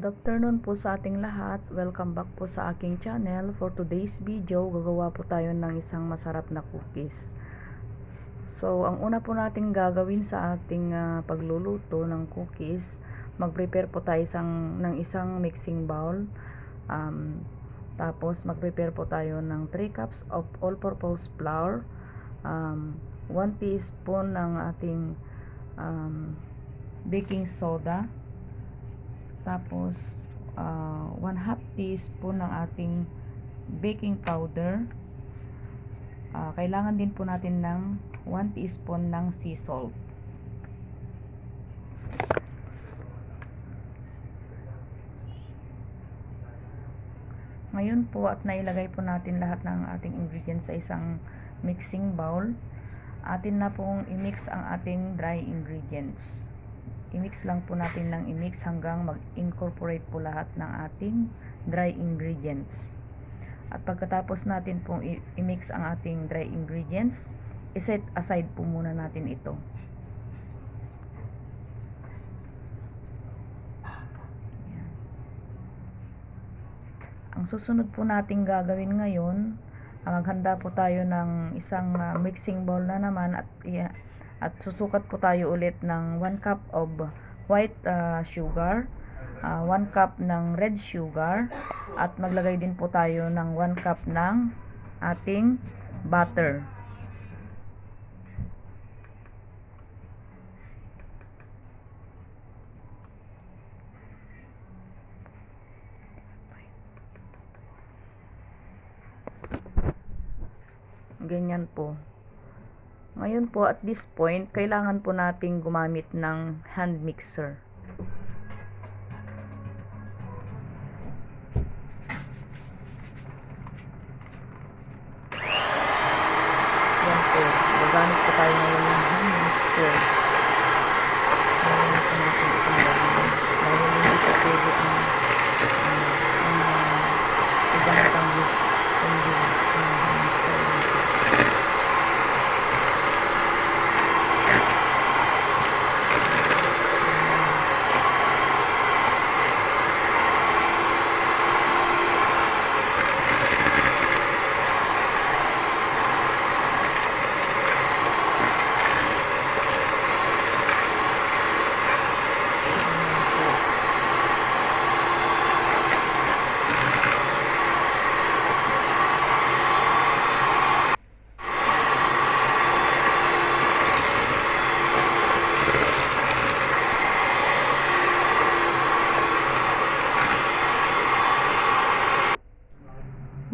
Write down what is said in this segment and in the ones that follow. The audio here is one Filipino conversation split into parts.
afternoon po sa ating lahat. Welcome back po sa aking channel. For today's video, gagawa po tayo ng isang masarap na cookies. So, ang una po natin gagawin sa ating pagluluto ng cookies, mag-prepare po tayo ng isang mixing bowl. Tapos, mag-prepare po tayo ng 3 cups of all-purpose flour, 1 teaspoon ng ating baking soda, tapos 1/2 teaspoon ng ating baking powder. Kailangan din po natin ng 1 teaspoon ng sea salt. Ngayon po at nailagay po natin lahat ng ating ingredients sa isang mixing bowl. Atin na pong i-mix ang ating dry ingredients. I-mix lang po natin ng i-mix hanggang mag-incorporate po lahat ng ating dry ingredients. At pagkatapos natin pong i-mix ang ating dry ingredients, i-set aside po muna natin ito. Ayan. Ang susunod po natin gagawin ngayon, maghanda po tayo ng isang mixing bowl na naman at susukat po tayo ulit ng 1 cup of white sugar, 1 cup ng red sugar, at maglagay din po tayo ng 1 cup ng ating butter. Ganyan po. Ngayon po, at this point, kailangan po nating gumamit ng hand mixer. Yan po. Gagamit po tayo ngayon ng hand mixer. Ngayon po natin itong gawin. Dahil hindi po pwede ang igamit ang mix. Hindi ang hand mixer.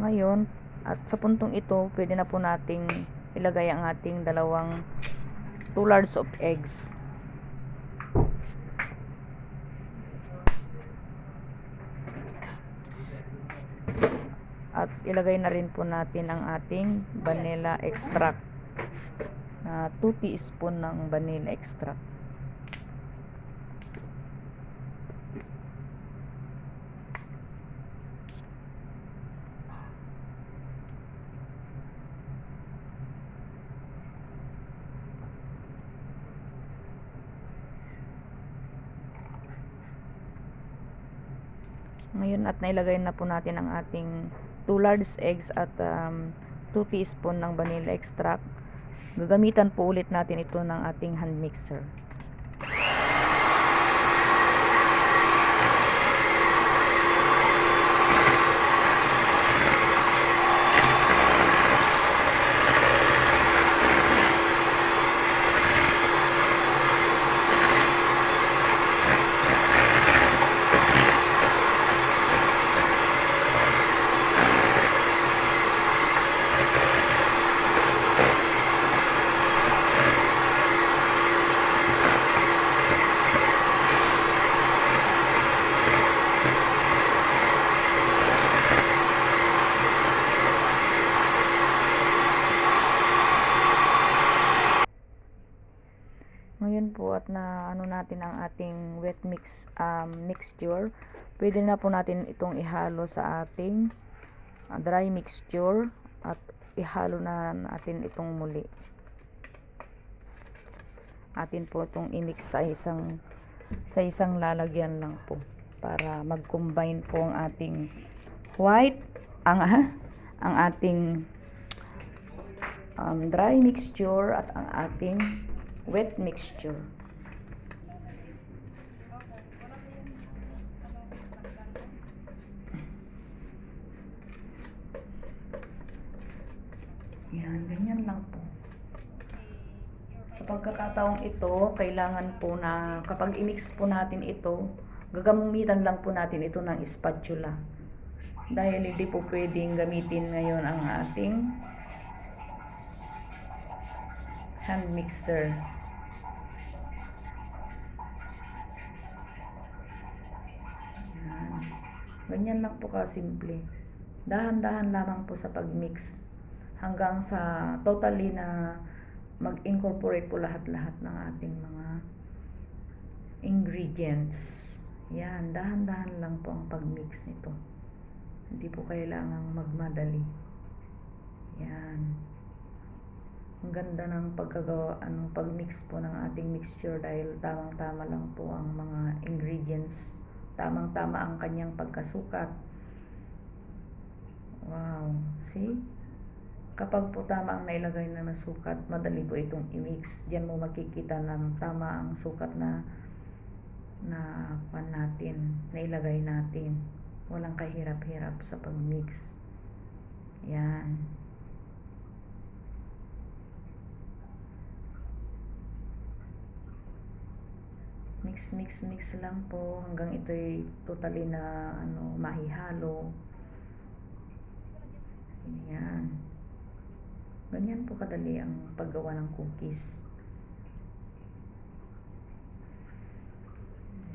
Ngayon, at sa puntong ito, pwede na po nating ilagay ang ating 2 large of eggs. At ilagay na rin po natin ang ating vanilla extract. 2 teaspoon ng vanilla extract. Ngayon at nailagay na po natin ang ating 2 large eggs at 2 teaspoon ng vanilla extract. Gagamitan po ulit natin ito ng ating hand mixer. Ngayon po at na natin ang ating wet mixture, pwede na po natin itong ihalo sa ating dry mixture at ihalo na natin itong muli. Atin po itong i-mix sa isang lalagyan lang po. para mag-combine po ang ating white, ang ating dry mixture at ang ating wet mixture. Yan, ganyan lang po. Sa pagkakataong ito, kailangan po na kapag i-mix po natin ito, gagamitan lang po natin ito ng spatula. Dahil hindi po pwedeng gamitin ngayon ang ating hand mixer. Yan. Ganyan lang po kasimple. Dahan-dahan lamang po sa pag-mix. Hanggang sa totally na mag-incorporate po lahat-lahat ng ating mga ingredients. Yan, dahan-dahan lang po ang pag-mix nito. Hindi po kailangang magmadali. Yan. Ang ganda ng pagkagawa, pag-mix po ng ating mixture dahil tamang-tama lang po ang mga ingredients. Tamang-tama ang kanyang pagkasukat. Wow, see? Kapag po tama ang nailagay na sukat, madali po itong i-mix. Diyan mo makikita ng tama ang sukat na nailagay natin. Walang kahirap-hirap sa pag-mix. Yan. Mix lang po hanggang ito'y totally na mahihalo. Yan. Ganyan po kadali ang paggawa ng cookies.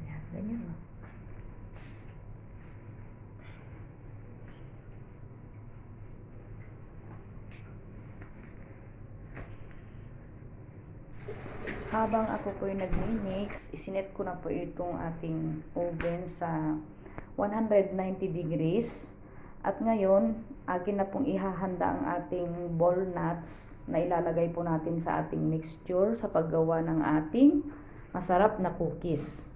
Yan, ganyan lang. Habang ako po'y nag-mix, isinet ko na po itong ating oven sa 190 degrees. At ngayon, akin na pong ihahanda ang ating walnuts na ilalagay po natin sa ating mixture sa paggawa ng ating masarap na cookies.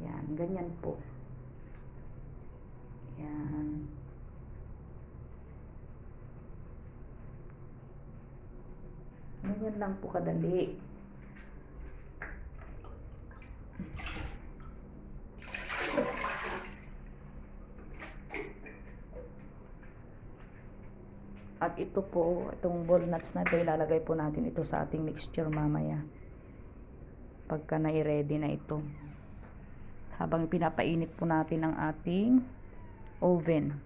Yan, ganyan po. Yan. Ganyan lang po kadali. At ito po, itong walnuts na ito, ilalagay po natin ito sa ating mixture mamaya. Pagka na-ready na ito. Habang pinapainit po natin ang ating oven.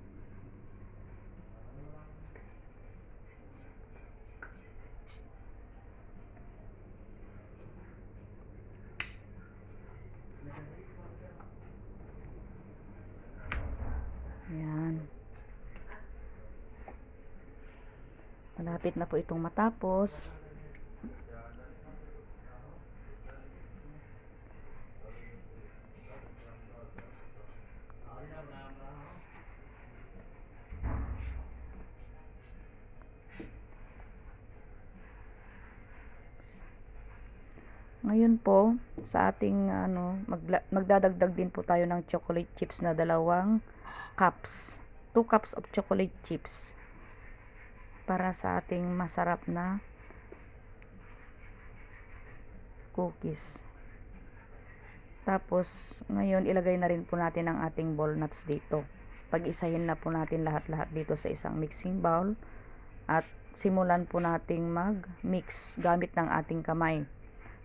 Yan. Malapit na po itong matapos. Ngayon po, sa ating magdadagdag din po tayo ng chocolate chips na 2 cups. 2 cups of chocolate chips. Para sa ating masarap na cookies. Tapos, ngayon ilagay na rin po natin ang ating walnuts dito. Pag-isahin na po natin lahat-lahat dito sa isang mixing bowl. At simulan po nating mag-mix gamit ng ating kamay.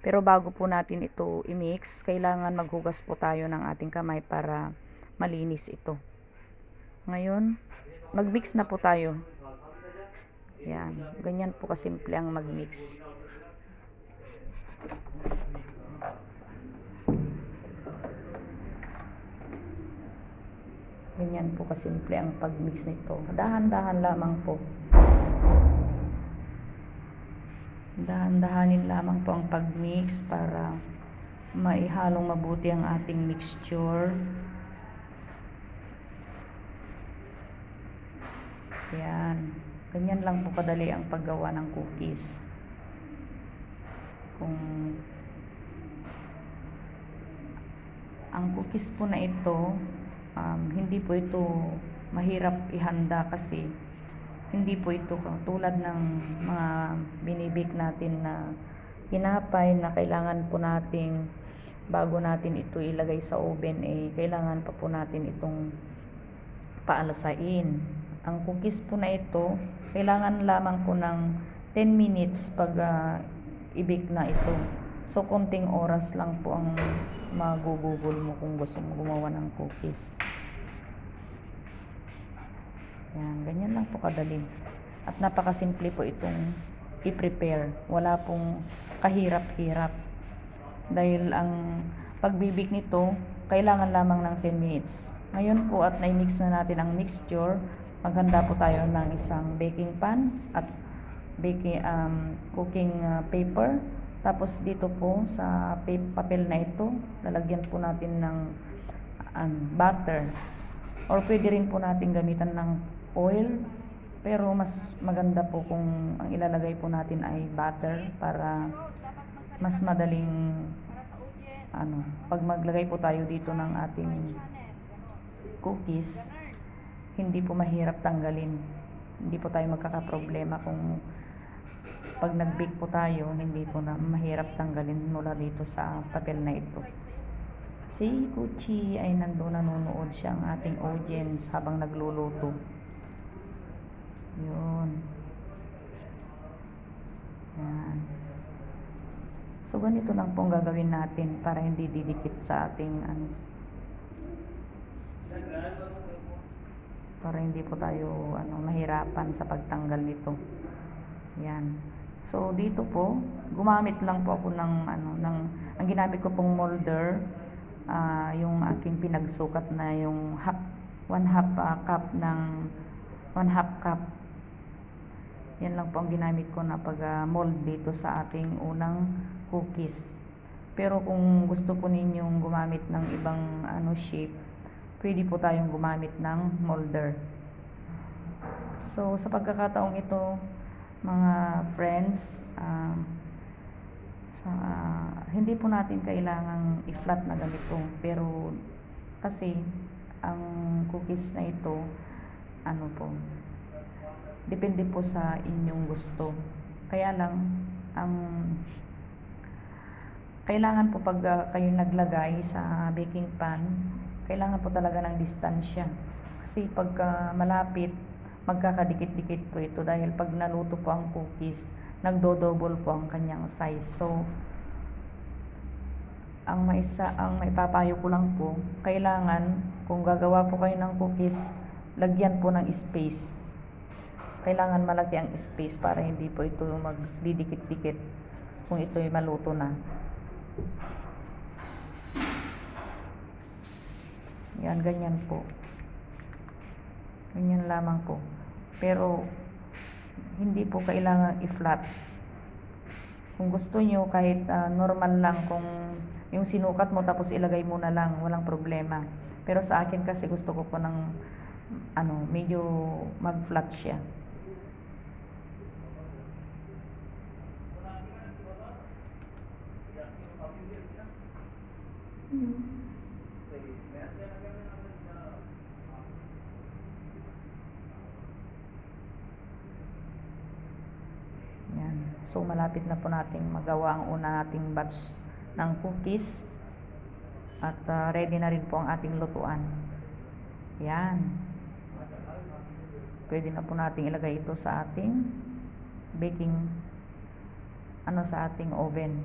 Pero bago po natin ito i-mix, kailangan maghugas po tayo ng ating kamay para malinis ito. Ngayon, mag-mix na po tayo. Yan, ganyan po kasimple ang mag-mix. Ganyan po kasimple ang pag-mix nito. Dahan-dahan lamang po. Dahan-dahanin lamang po ang pag-mix para maihalong mabuti ang ating mixture. Yan. Ganyan lang po kadali ang paggawa ng cookies. Kung Ang cookies po na ito, hindi po ito mahirap ihanda kasi hindi po ito tulad ng mga binibake natin na tinapay na kailangan po nating bago natin ito ilagay sa oven kailangan pa po natin itong paalasain. Ang cookies po na ito, kailangan lamang po ng 10 minutes pag i-bake na ito. So, konting oras lang po ang magugugol mo kung gusto mo gumawa ng cookies. Yan, ganyan lang po kadali. At napakasimple po itong i-prepare. Wala pong kahirap-hirap. Dahil ang pagbibig nito, kailangan lamang ng 10 minutes. Ngayon po at na-mix na natin ang mixture, maghanda po tayo ng isang baking pan at cooking paper. Tapos dito po sa papel na ito, lalagyan po natin ng butter. Or pwede rin po natin gamitan ng oil. Pero mas maganda po kung ang ilalagay po natin ay butter para mas madaling pag maglagay po tayo dito ng ating cookies, hindi po mahirap tanggalin. Hindi po tayo magkakaproblema kung pag nag-bake po tayo, hindi po na mahirap tanggalin mula dito sa papel na ito. Si Kuchi ay nanonood siya ang ating audience habang nagluluto. Yun. Yan. So, ganito lang pong gagawin natin para hindi didikit sa ating para hindi po tayo mahirapan sa pagtanggal nito. Yan. So, dito po, gumamit lang po ako ang ginamit ko pong molder, yung aking pinagsukat na yung 1/2 cup ng 1/2 cup. Yan lang po ang ginamit ko na pag-mold dito sa ating unang cookies. Pero kung gusto po ninyong gumamit ng ibang shape, pwede po tayong gumamit ng molder. So, sa pagkakataong ito, mga friends, hindi po natin kailangang i-flat na ganito. Pero, kasi, ang cookies na ito, depende po sa inyong gusto. Kaya lang, kailangan po pag kayo naglagay sa baking pan, kailangan po talaga ng distansya. Kasi pagka malapit, magkakadikit-dikit po ito dahil pag naluto po ang cookies, nagdo-double po ang kanyang size. So, ang maipapayo ko lang po, kailangan kung gagawa po kayo ng cookies, lagyan po ng space. Kailangan malaki ang space para hindi po ito magdidikit-dikit kung ito ay maluto na. Yan, ganyan po. Ganyan lamang po. Pero, hindi po kailangan i-flat. Kung gusto nyo, kahit normal lang, kung yung sinukat mo tapos ilagay mo na lang, walang problema. Pero sa akin kasi gusto ko po ng medyo mag-flat siya. Yan. So, malapit na po nating magawa ang una nating batch ng cookies. At ready na rin po ang ating lutuan. Yan. Pwede na po nating ilagay ito sa ating baking, sa ating oven.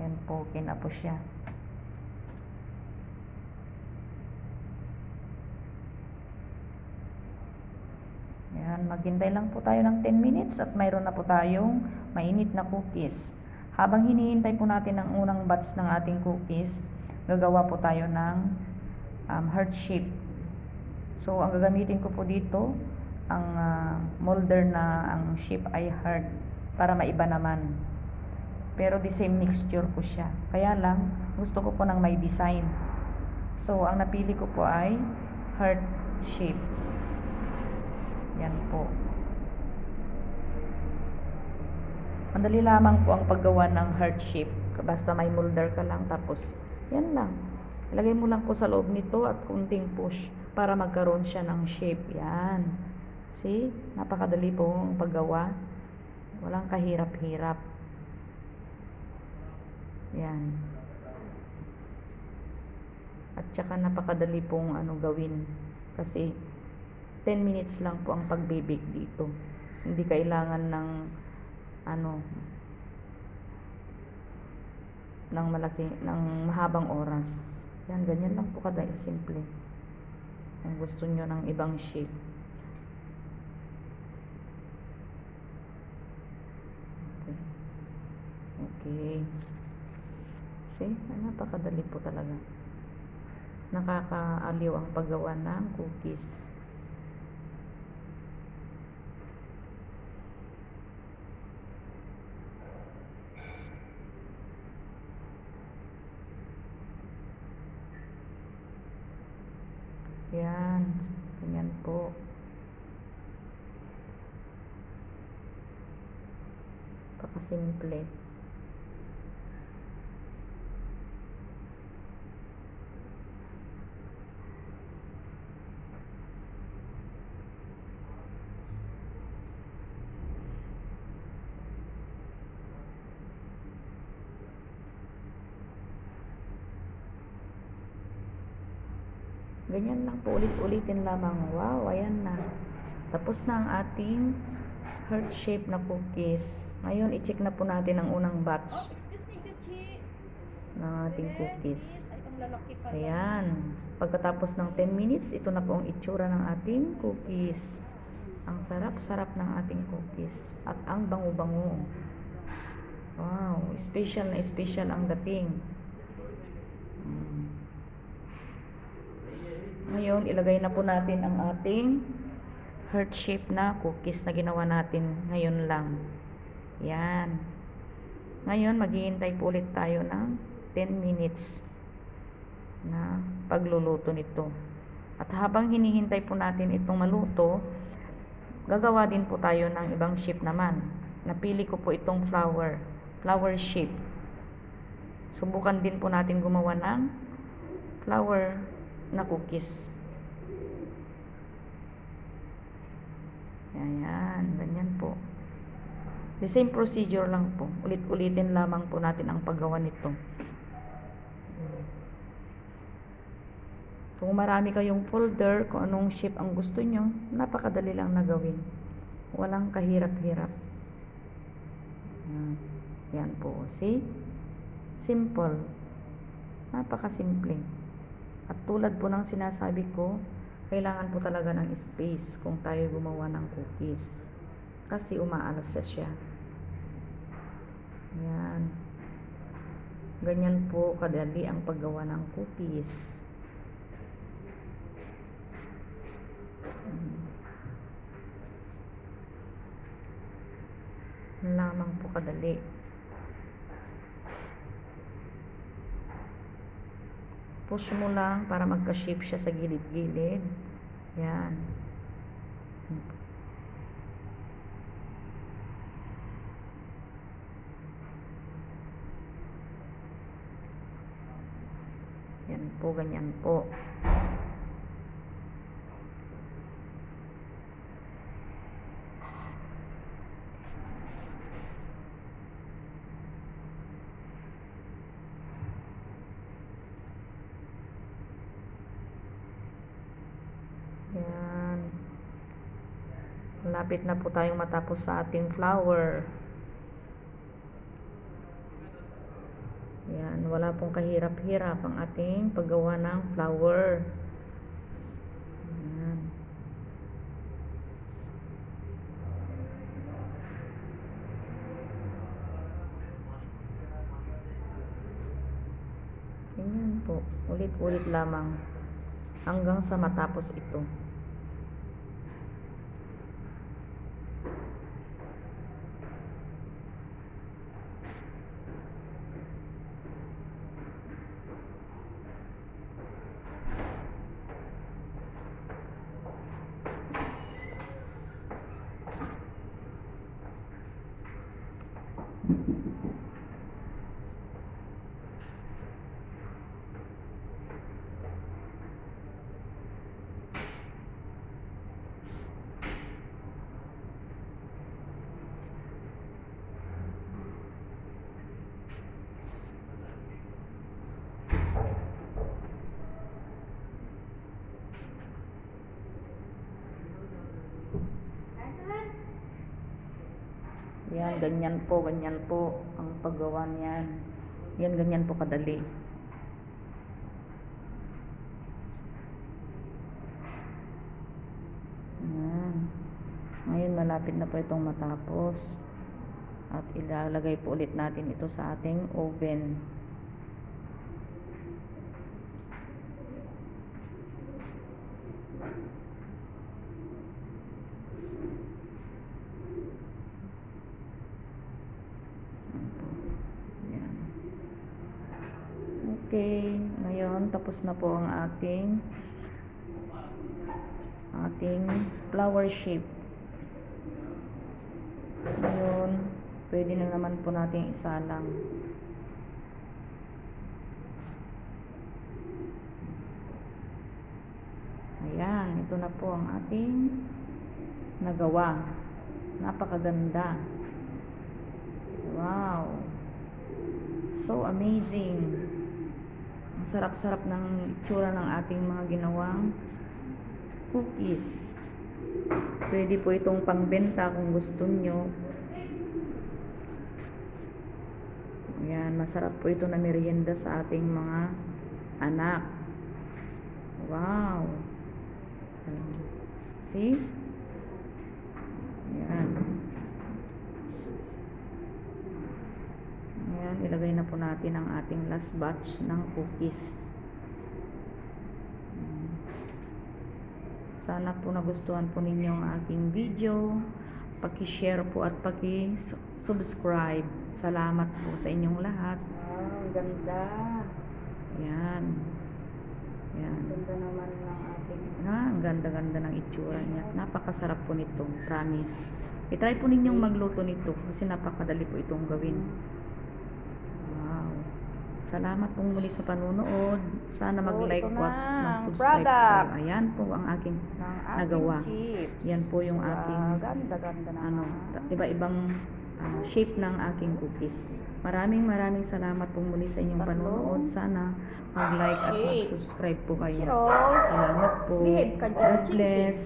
Yan po, na po siya. Yan, maghintay lang po tayo ng 10 minutes at mayroon na po tayong mainit na cookies. Habang hinihintay po natin ang unang batch ng ating cookies, gagawa po tayo ng heart shape. So, ang gagamitin ko po dito, ang molder na ang shape ay heart para maiba naman. Pero the same mixture po siya. Kaya lang, gusto ko po ng may design. So, ang napili ko po ay heart shape. Yan po. Madali lamang po ang paggawa ng heart shape. Basta may molder ka lang, tapos yan lang. Ilagay mo lang po sa loob nito at kunting push para magkaroon siya ng shape. Yan. See? Napakadali po ang paggawa. Walang kahirap-hirap. Yan. At saka napakadali pong gawin. Kasi 10 minutes lang po ang pagbe-bake dito. Hindi kailangan ng mahabang oras. Yan, ganyan lang po kada simple. Kung gusto nyo ng ibang shape. Okay. See? Napakadali po talaga. Nakakaaliw ang paggawa ng cookies. Yan, ganyan po. Pakasimple. Ganyan lang po, ulit-ulitin lamang. Wow, ayan na. Tapos na ang ating heart shape na cookies. Ngayon, i-check na po natin ang unang batch Excuse me, Gucci. ng ating cookies. Ay, ang lalaki pala. Ayan. Pagkatapos ng 10 minutes, ito na po ang itsura ng ating cookies. Ang sarap-sarap ng ating cookies. At ang bango-bango. Wow, special na special ang dating. Ngayon, ilagay na po natin ang ating heart shape na cookies na ginawa natin ngayon lang. Yan. Ngayon, maghihintay po ulit tayo ng 10 minutes na pagluluto nito. At habang hinihintay po natin itong maluto, gagawa din po tayo ng ibang shape naman. Napili ko po itong flower shape. Subukan din po natin gumawa ng flower na cookies. Ayan, ganyan po. The same procedure lang po. Ulit-ulitin lamang po natin ang paggawa nito. Kung marami kayong folder, kung anong shape ang gusto nyo, napakadali lang na gawin. Walang kahirap-hirap. Yan po. See? Simple. Napakasimple. At tulad po ng sinasabi ko, kailangan po talaga ng space kung tayo gumawa ng cookies. Kasi umaalas siya. Yan. Ganyan po kadali ang paggawa ng cookies. Lamang po kadali. Push mo lang para magka-shape siya sa gilid-gilid. Yan. Yan po, ganyan po. Yan. Malapit na po tayong matapos sa ating flower. Yan, wala pong kahirap-hirap ang ating paggawa ng flower. Yan. Ganyan po, ulit-ulit lamang hanggang sa matapos ito. Yan, ganyan po ang paggawa niyan. Yan, ganyan po kadali. Yan. Ngayon, malapit na po itong matapos. At ilalagay po ulit natin ito sa ating oven. Yan. Okay, ngayon tapos na po ang ating flower shape. Ngayon, pwede na naman po natin isalang. Ayan, ito na po ang ating nagawa. Napakaganda. Wow. So amazing. Ang sarap-sarap ng itsura ng ating mga ginawang cookies. Pwede po itong pangbenta kung gusto nyo. Ayan, masarap po ito na merienda sa ating mga anak. Wow. See? Ayan. Ayan, ilagay na po natin ang ating last batch ng cookies. Sana po nagustuhan po ninyo ang aking video. Paki-share po at paki-subscribe. Salamat po sa inyong lahat. Wow, ganda. Ayan. Ayan. Ganda naman ng ating Ang ganda-ganda ng itsura niya. Napakasarap po nito, promise. I-try po ninyong magluto nito kasi napakadali po itong gawin. Wow. Salamat po muli sa panunood. Sana So, mag-like ito po at na, mag-subscribe po product. kayo. Ayan po ang aking ng ating nagawa. chips. Yan po yung Wow, aking ganda naman. iba-ibang shape ng aking cookies. Maraming salamat po muli sa inyong Tatlo. panunood. Sana mag-like at Shape. mag-subscribe po kayo. Cheers. Salamat po. Behave ka dyan, God Chichi. bless.